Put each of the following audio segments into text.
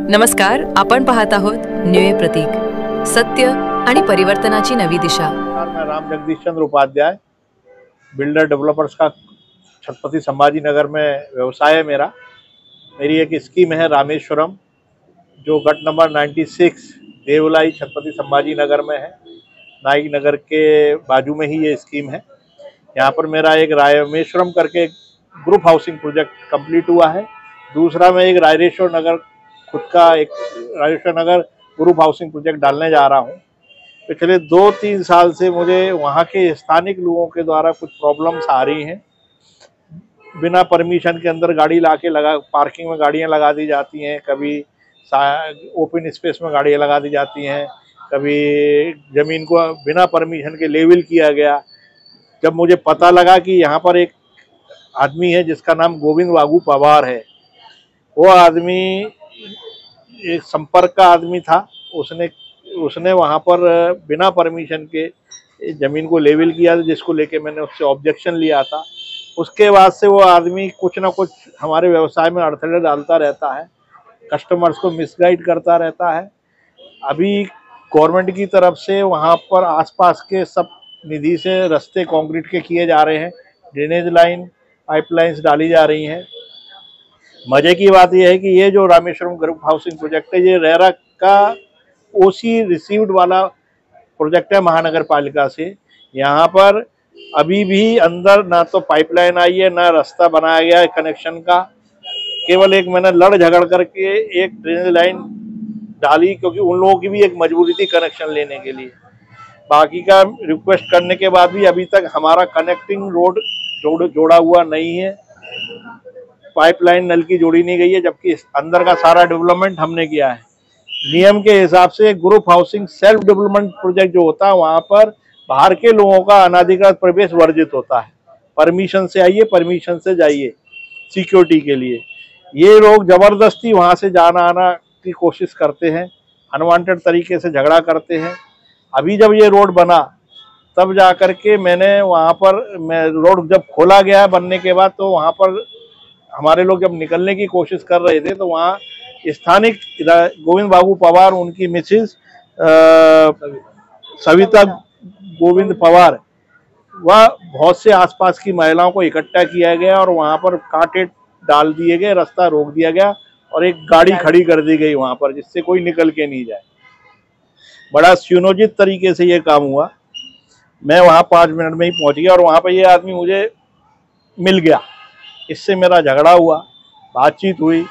नमस्कार, आपण पाहत आहोत न्यूय प्रतीक, सत्य आणि परिवर्तनाची नवी दिशा। मैं राम जगदीश चंद्र उपाध्याय, बिल्डर डेवलपर्स का छत्रपति संभाजी नगर में व्यवसाय है मेरा। मेरी एक स्कीम है रामेश्वरम, जो गट नंबर 96 देवलाई छत्रपति संभाजी नगर में है। नाइक नगर के बाजू में ही ये स्कीम है। यहाँ पर मेरा एक रामेश्वरम करके ग्रुप हाउसिंग प्रोजेक्ट कंप्लीट हुआ है। दूसरा मैं एक रायरेश्वर नगर खुद का एक रायरेश्वर नगर ग्रुप हाउसिंग प्रोजेक्ट डालने जा रहा हूँ। पिछले 2-3 साल से मुझे वहाँ के स्थानिक लोगों के द्वारा कुछ प्रॉब्लम्स आ रही हैं। बिना परमिशन के अंदर गाड़ी लाके पार्किंग में गाड़ियाँ लगा दी जाती हैं, कभी ओपन स्पेस में गाड़ियाँ लगा दी जाती हैं, कभी ज़मीन को बिना परमिशन के लेवल किया गया। जब मुझे पता लगा कि यहाँ पर एक आदमी है जिसका नाम गोविंद वागू पवार है, वो आदमी एक संपर्क का आदमी था। उसने वहाँ पर बिना परमिशन के ज़मीन को लेवल किया था, जिसको लेके मैंने उससे ऑब्जेक्शन लिया था। उसके बाद से वो आदमी कुछ ना कुछ हमारे व्यवसाय में अड़थड़े डालता रहता है, कस्टमर्स को मिसगाइड करता रहता है। अभी गवर्नमेंट की तरफ से वहाँ पर आसपास के सब निधि से रास्ते कंक्रीट के किए जा रहे हैं, ड्रेनेज लाइन पाइपलाइंस डाली जा रही हैं। मजे की बात यह है कि ये जो रामेश्वरम ग्रुप हाउसिंग प्रोजेक्ट है, ये रेरा का ओसी रिसीव्ड वाला प्रोजेक्ट है महानगर पालिका से। यहाँ पर अभी भी अंदर ना तो पाइपलाइन आई है, ना रास्ता बनाया गया है कनेक्शन का। केवल एक मैंने लड़ झगड़ करके एक ड्रेनेज लाइन डाली, क्योंकि उन लोगों की भी एक मजबूरी थी कनेक्शन लेने के लिए। बाकी का रिक्वेस्ट करने के बाद भी अभी तक हमारा कनेक्टिंग रोड जोड़ा हुआ नहीं है, पाइपलाइन नल की जोड़ी नहीं गई है, जबकि अंदर का सारा डेवलपमेंट हमने किया है। नियम के हिसाब से group housing self development project जो होता है, वहां पर बाहर के लोगों का अनाधिकृत प्रवेश वर्जित होता है। परमिशन से आइए, परमिशन से जाइए सिक्योरिटी के लिए। ये लोग जबरदस्ती वहां से जाना आना की कोशिश करते हैं, अनवांटेड तरीके से झगड़ा करते हैं। अभी जब ये रोड बना तब जा करके मैंने वहाँ पर रोड जब खोला गया बनने के बाद, तो वहाँ पर हमारे लोग जब निकलने की कोशिश कर रहे थे, तो वहाँ स्थानिक गोविंद बाबू पवार, उनकी मिसेज सविता गोविंद पवार, वह बहुत से आसपास की महिलाओं को इकट्ठा किया गया और वहाँ पर कांटे डाल दिए गए, रास्ता रोक दिया गया और एक गाड़ी खड़ी कर दी गई वहाँ पर, जिससे कोई निकल के नहीं जाए। बड़ा सुनियोजित तरीके से ये काम हुआ। मैं वहाँ 5 मिनट में ही पहुँच गया और वहाँ पर ये आदमी मुझे मिल गया। इससे मेरा झगड़ा हुआ, बातचीत हुई।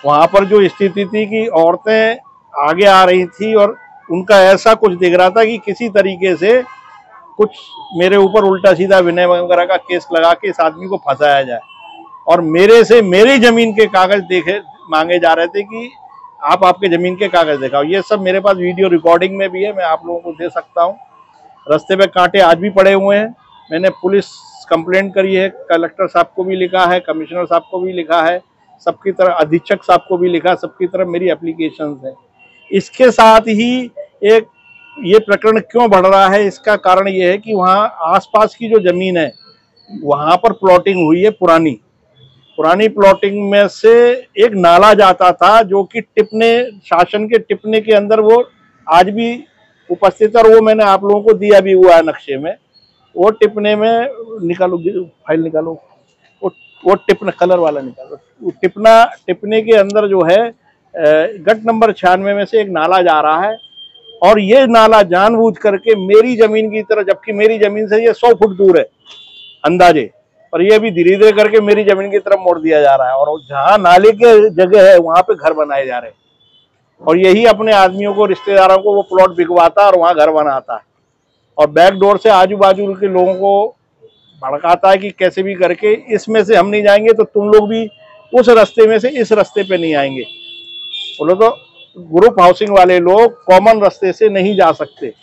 वहाँ पर जो स्थिति थी कि औरतें आगे आ रही थी और उनका ऐसा कुछ दिख रहा था कि किसी तरीके से कुछ मेरे ऊपर उल्टा सीधा विनय वगैरह का केस लगा के इस आदमी को फंसाया जाए, और मेरे से मेरी जमीन के कागज मांगे जा रहे थे कि आप आपके जमीन के कागज दिखाओ। ये सब मेरे पास वीडियो रिकॉर्डिंग में भी है, मैं आप लोगों को दे सकता हूँ। रास्ते पे कांटे आज भी पड़े हुए हैं। मैंने पुलिस कंप्लेंट करी है, कलेक्टर साहब को भी लिखा है, कमिश्नर साहब को भी लिखा है, सबकी तरफ अधीक्षक साहब को भी लिखा, सबकी तरफ मेरी एप्लीकेशंस है। इसके साथ ही एक ये प्रकरण क्यों बढ़ रहा है, इसका कारण ये है कि वहाँ आसपास की जो जमीन है वहाँ पर प्लॉटिंग हुई है। पुरानी प्लॉटिंग में से एक नाला जाता था, जो कि शासन के टिप्पणी के अंदर वो आज भी उपस्थित है, और वो मैंने आप लोगों को दिया भी हुआ है नक्शे में। वो टिप्पणी में निकालो, फाइल निकालो, वो टिप्पणी कलर वाला निकालो। टिप्पणी के अंदर जो है गट नंबर 96 में से एक नाला जा रहा है, और ये नाला जानबूझ करके मेरी जमीन की तरफ, जबकि मेरी जमीन से ये 100 फुट दूर है अंदाजे, और ये भी धीरे धीरे करके मेरी जमीन की तरफ मोड़ दिया जा रहा है। और जहाँ नाले के जगह है वहां पे घर बनाए जा रहे हैं, और यही अपने आदमियों को, रिश्तेदारों को वो प्लॉट बिकवाता है और वहां घर बनाता है, और बैक डोर से आजू बाजू के लोगों को भड़काता है कि कैसे भी करके इसमें से हम नहीं जाएंगे तो तुम लोग भी उस रास्ते में से इस रास्ते पे नहीं आएंगे। बोलो तो ग्रुप हाउसिंग वाले लोग कॉमन रास्ते से नहीं जा सकते।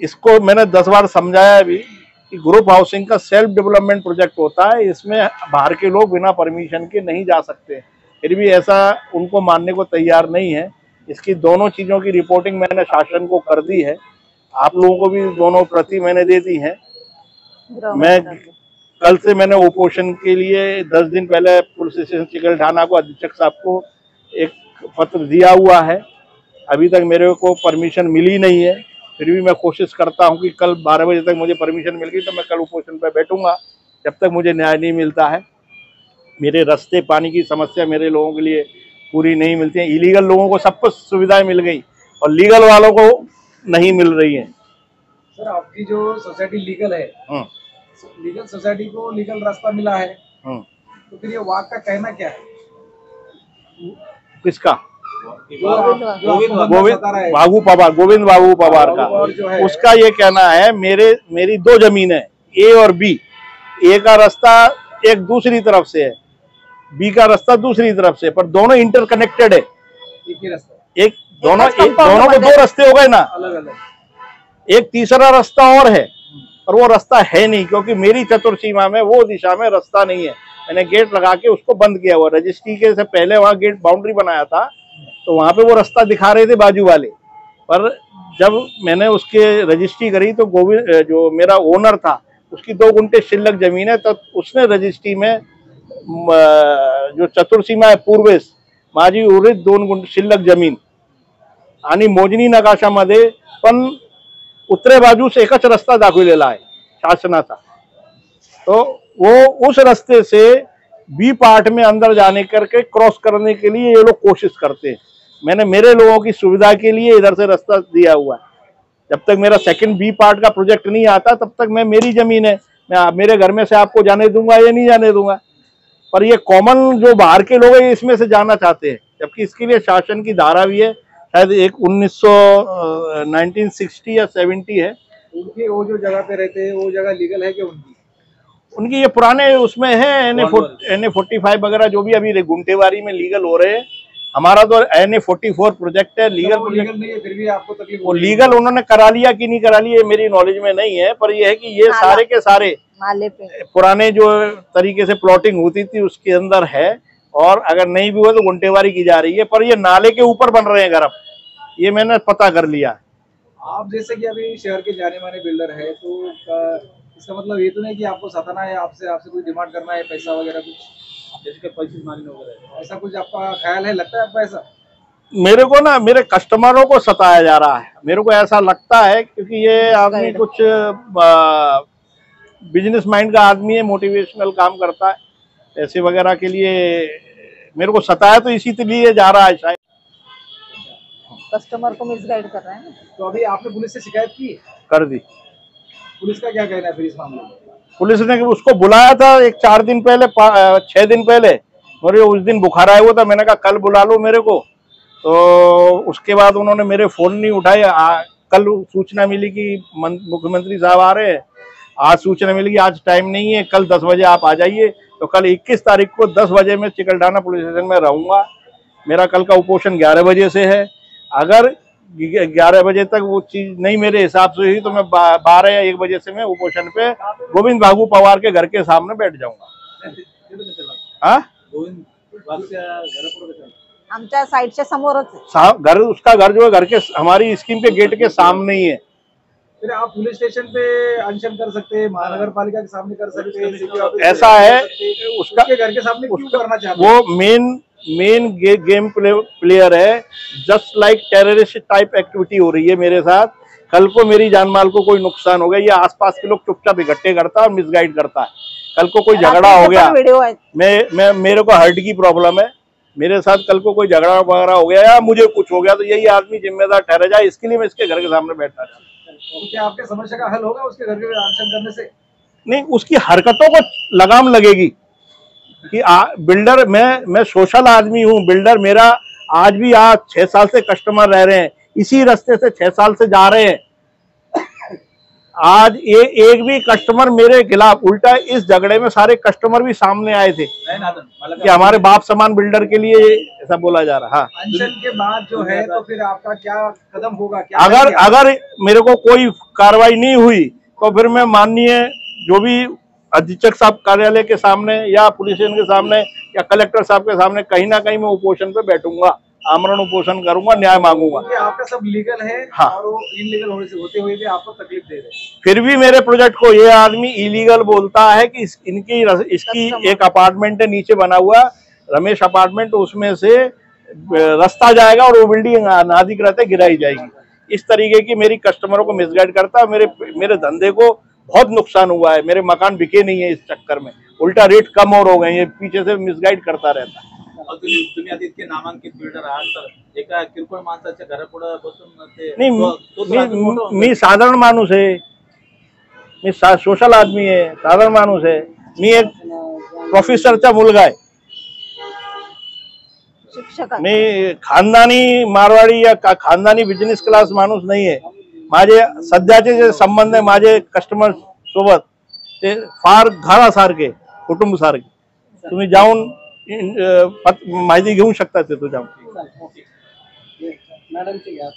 इसको मैंने 10 बार समझाया भी कि ग्रुप हाउसिंग का सेल्फ डेवलपमेंट प्रोजेक्ट होता है, इसमें बाहर के लोग बिना परमिशन के नहीं जा सकते। फिर भी ऐसा उनको मानने को तैयार नहीं है। इसकी दोनों चीज़ों की रिपोर्टिंग मैंने शासन को कर दी है, आप लोगों को भी दोनों प्रति मैंने दे दी है। मैं कल से मैंने उपोषण के लिए 10 दिन पहले पुलिस स्टेशन चिकलठाना को, अधीक्षक साहब को एक पत्र दिया हुआ है, अभी तक मेरे को परमिशन मिली नहीं है। फिर भी मैं कोशिश करता हूं कि कल 12 बजे तक मुझे परमिशन मिल गई तो मैं कल उपोषण पर बैठूंगा जब तक मुझे न्याय नहीं मिलता है। मेरे रास्ते पानी की समस्या मेरे लोगों के लिए पूरी नहीं मिलती है। इलीगल लोगों को सब कुछ सुविधाएं मिल गई और लीगल वालों को नहीं मिल रही है। सर आपकी जो सोसाइटी लीगल है, लीगल सोसाइटी को लीगल रास्ता मिला है, तो फिर ये वाक का कहना क्या है? किसका? गोविंद गोविंद बाबू पवार का। उसका ये कहना है मेरी 2 जमीन है, ए और बी। ए का रास्ता एक दूसरी तरफ से है, बी का रास्ता दूसरी तरफ से, पर दोनों इंटरकनेक्टेड है। एक ही रास्ता, दोनों को 2 रास्ते हो गए ना, अलग अलग। एक तीसरा रास्ता और है, पर वो रास्ता है नहीं क्योंकि मेरी चतुर्सीमा में वो दिशा में रास्ता नहीं है। मैंने गेट लगा के उसको बंद किया हुआ। रजिस्ट्री के से पहले वहाँ गेट बाउंड्री बनाया था तो वहां पे वो रास्ता दिखा रहे थे बाजू वाले, पर जब मैंने उसके रजिस्ट्री करी तो गोविंद जो मेरा ओनर था उसकी 2 गुंठे शिल्लक जमीन है, तब उसने रजिस्ट्री में जो चतुर्सीमा है पूर्वेस माझी उर्वरित 2 गुंठे शिल्लक जमीन आणि मोजणी नकाशामध्ये पण उत्तरे बाजूस एकच रस्ता दाखवलेला आहे शासनाचा। तो वो उस रास्ते से बी पार्ट में अंदर जाने करके क्रॉस करने के लिए ये लोग कोशिश करते हैं। मैंने मेरे लोगों की सुविधा के लिए इधर से रास्ता दिया हुआ है। जब तक मेरा सेकंड बी पार्ट का प्रोजेक्ट नहीं आता तब तक मैं मेरी जमीन है, मैं मेरे घर में से आपको जाने दूंगा या नहीं जाने दूंगा। पर ये कॉमन जो बाहर के लोग हैं इसमें से जाना चाहते हैं, जबकि इसके लिए शासन की धारा भी है, शायद एक 1960 या 70 है। उनकी वो जो जगह पे रहते हैं वो जगह लीगल है कि उनकी ये पुराने उसमें है NA45 वगैरह जो भी अभी गुंटेवारी में लीगल हो रहे हैं। हमारा तो NA44 प्रोजेक्ट है, लीगल प्रोजेक्ट नहीं है, फिर भी आपको तकलीफ वो लीगल उन्होंने करा लिया कि नहीं करा लिया ये मेरी नॉलेज में नहीं है, पर ये है कि ये सारे के सारे पुराने जो तरीके से प्लॉटिंग होती थी उसके अंदर है, और अगर नहीं भी हुआ तो गुंटेवारी की जा रही है, पर ये नाले के ऊपर बन रहे हैं घर, अब ये मैंने पता कर लिया। आप जैसे कि अभी शहर के जाने माने बिल्डर है, तो इसका मतलब ये तो नहीं कि आपको सताना है, आपसे कोई डिमांड करना है पैसा वगैरह कुछ, जैसे पैसे मांगने वगैरह, ऐसा कुछ आपका ख्याल है? लगता है आपको ऐसा? मेरे को ना मेरे कस्टमरों को सताया जा रहा है, मेरे को ऐसा लगता है, क्योंकि ये आदमी कुछ बिजनेस माइंड का आदमी है, मोटिवेशनल काम करता है, पैसे वगैरह के लिए मेरे को सताया तो इसी लिए जा रहा है, शायद कस्टमर को मिसगाइड कर रहा है ना। तो अभी आपने पुलिस से शिकायत की? कर दी। पुलिस का क्या कहना है फिर इस मामले में? पुलिस ने उसको बुलाया था 4 दिन पहले, 6 दिन पहले, और उस दिन बुखार आया हुआ था। मैंने कहा कल बुला लो मेरे को, तो उसके बाद उन्होंने मेरे फोन नहीं उठाए। कल सूचना मिली कि मुख्यमंत्री साहब आ रहे हैं, आज सूचना मिली कि आज टाइम नहीं है, कल 10 बजे आप आ जाइए। तो कल 21 तारीख को 10 बजे मैं चिकलठाना पुलिस स्टेशन में रहूंगा। मेरा कल का उपोषण 11 बजे से है। अगर 11 बजे तक वो चीज नहीं मेरे हिसाब से हुई तो मैं 12 या 1 बजे से मैं उपोषण पे गोविंद बाबू पवार के घर के सामने बैठ जाऊंगा। हाँ, आमच्या साइडच्या समोरच घर, उसका घर जो है घर के हमारी स्कीम के गेट के सामने ही है। फिर आप पुलिस स्टेशन पे अनशन कर सकते हैं, महानगर पालिका के सामने कर सकते हैं, ऐसा है उसका घर के सामने क्यों करना चाहते? वो मेन गेम प्लेयर है। Just like terrorist type activity हो रही है मेरे साथ। कल को मेरी जान माल को कोई नुकसान हो गया, ये आसपास के लोग चुपचाप इकट्ठे करता है और मिसगाइड करता है। कल को कोई झगड़ा हो गया, मैं मेरे को हार्ट की प्रॉब्लम है, मेरे साथ कल को कोई झगड़ा वगैरह हो गया या मुझे कुछ हो गया तो यही आदमी जिम्मेदार ठहरा जाए, इसके लिए मैं इसके घर के सामने बैठा था। तो क्या आपके समस्या का हल होगा उसके घर के अनशन करने से? नहीं, उसकी हरकतों को लगाम लगेगी कि बिल्डर मैं सोशल आदमी हूँ। बिल्डर मेरा आज 6 साल से कस्टमर रह रहे हैं, इसी रास्ते से 6 साल से जा रहे हैं। आज एक भी कस्टमर मेरे खिलाफ, उल्टा इस झगड़े में सारे कस्टमर भी सामने आए थे कि हमारे बाप समान बिल्डर के लिए ऐसा बोला जा रहा। हाँ, अनशन के बाद जो है तो फिर आपका क्या कदम होगा? क्या अगर मेरे को कोई कार्रवाई नहीं हुई तो फिर मैं माननीय जो भी अधीक्षक साहब कार्यालय के सामने या पुलिस स्टेशन के सामने या कलेक्टर साहब के सामने कहीं ना कहीं मैं उपोषण पे बैठूंगा, आमरण उपोषण करूंगा, न्याय मांगूंगा। आपका सब लीगल है। हाँ। और वो इनलीगल होते हुए भी आपको तकलीफ दे रहे हैं। फिर भी मेरे प्रोजेक्ट को ये आदमी इलीगल बोलता है कि इसकी एक अपार्टमेंट है नीचे बना हुआ, रमेश अपार्टमेंट, उसमें से रास्ता जाएगा और वो बिल्डिंग अनाधिकृत है, गिराई जाएगी। इस तरीके की मेरी कस्टमरों को मिसगाइड करता है। मेरे धंधे को बहुत नुकसान हुआ है, मेरे मकान बिके नहीं है इस चक्कर में, उल्टा रेट कम और हो गए, ये पीछे से मिसगाइड करता रहता है। तुम्ही आधी इतके नामांकित बिल्डर आहात, तर एका किरकोळ माणसाच्या घरापुढे बसून ते नहीं, मी साधारण माणूस आहे, मी सोशल आदमी आहे, साधारण माणूस आहे, मी एक प्रोफेसरचा मुलगा आहे, शिक्षक मी खानदानी मारवाडी या खानदानी बिझनेस क्लास माणूस नाही आहे। माझे सध्याचे जे संबंध आहे माझे कस्टमर सोबत ते फार घरासारखे, कुटुंब सारखे, तुम्ही जाऊन माहिती घेऊ शकता तिथं जाऊन। मॅडमची घ्या